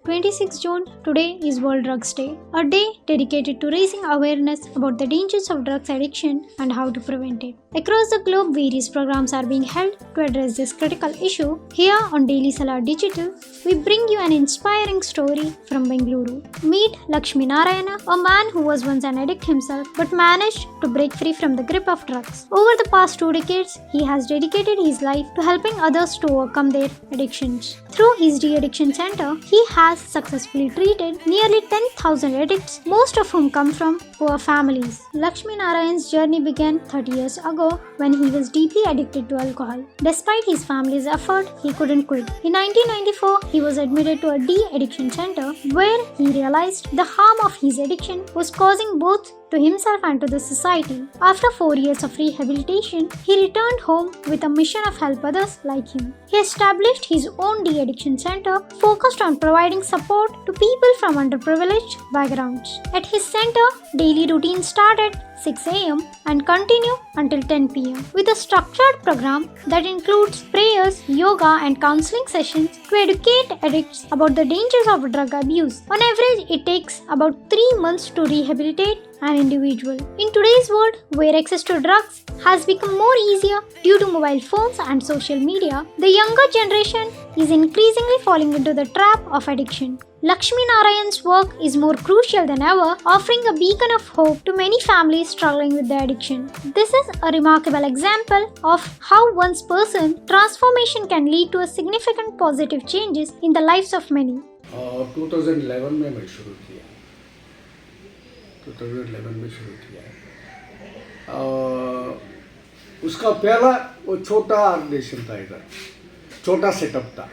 26 June, today is World Drugs Day, a day dedicated to raising awareness about the dangers of drugs addiction and how to prevent it. Across the globe, various programs are being held to address this critical issue. Here on Daily Salah Digital, we bring you an inspiring story from Bengaluru. Meet Lakshmi Narayana, a man who was once an addict himself but managed to break free from the grip of drugs. Over the past 2 decades, he has dedicated his life to helping others to overcome their addictions. Through his de-addiction center, he has successfully treated nearly 10,000 addicts, most of whom come from poor families. Lakshmi Narayan's journey began 30 years ago when he was deeply addicted to alcohol. Despite his family's effort, he couldn't quit. In 1994, he was admitted to a de-addiction center where he realized the harm of his addiction was causing both to himself and to the society. After 4 years of rehabilitation, he returned home with a mission of help others like him. He established his own de-addiction center focused on providing support to people from underprivileged backgrounds. At his center, daily routines start at 6 a.m. and continue until 10 p.m. with a structured program that includes prayers, yoga and counseling sessions to educate addicts about the dangers of drug abuse. On average, it takes about 3 months to rehabilitate an individual. In today's world, where access to drugs has become more easier due to mobile phones and social media, the younger generation is increasingly falling into the trap of addiction. Lakshmi Narayan's work is more crucial than ever, offering a beacon of hope to many families struggling with their addiction. This is a remarkable example of how one's person transformation can lead to a significant positive changes in the lives of many. 2011 में मैं शुरू किया 2011 में शुरू किया उसका पहला वो छोटा ऑर्गेनाइजेशन था, इधर छोटा सेटअप था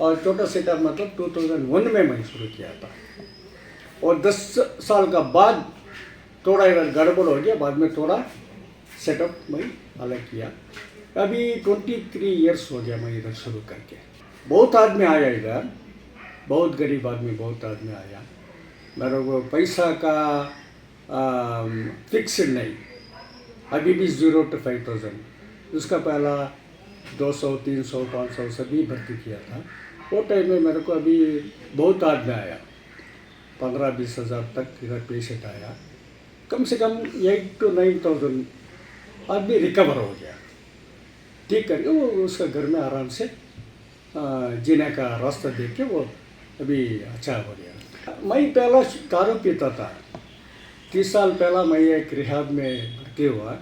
और छोटा सेटअप मतलब 2001 में मैं शुरू किया था और 10 साल का बाद थोड़ा इधर गड़बड़ हो गया, बाद में थोड़ा सेटअप मैं अलग किया। अभी 23 इयर्स हो गया मैं इधर शुरू करके। बहुत आदमी आया इधर, बहुत गरीब आदमी, बहुत आदमी आया। मेरे को पैसा का फिक्स्ड नहीं, अभी भी 0 to 5,000, उसका पहला 200, 300, 500 सभी भर्ती किया था। वो टाइम में मेरे को अभी बहुत आदमी आया, 15-20 हज़ार तक इधर पेशेंट आया। कम से कम 8 to 9,000 आदमी रिकवर हो गया, ठीक करके वो उसका घर में आराम से जीने का रास्ता देख के वो अभी अच्छा हो गया। मैं पहला दारू पीता था, 30 साल पहला मैं एक रिहाब में भर्ती हुआ।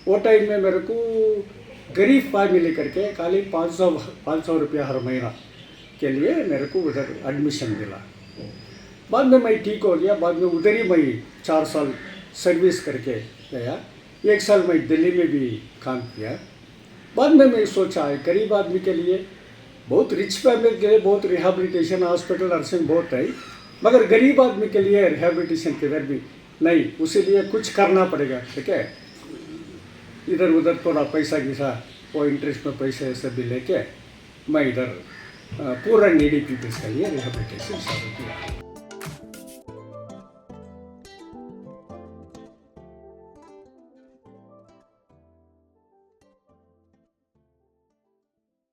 वो टाइम में मेरे को गरीब फैमिली करके खाली 500 रुपया हर महीना के लिए मेरे को उधर एडमिशन मिला। बाद में मैं ठीक हो गया, बाद में उधर ही मैं 4 साल सर्विस करके गया। 1 साल मैं दिल्ली में भी काम किया। बाद में मैं सोचा है गरीब आदमी के लिए, बहुत रिच फैमिली के लिए बहुत रिहेबिलिटेशन हॉस्पिटल नर्सिंग बहुत है, मगर गरीब आदमी के लिए रिहेबिलिटेशन किधर भी नहीं, उसी लिए कुछ करना पड़ेगा। ठीक है, इधर उधर थोड़ा पैसा गिसा वो इंटरेस्ट में पैसे ऐसे भी लेके मैं इधर पूरा नीडी पीपल्स के लिए रिहेबिलिटेशन चालू किया।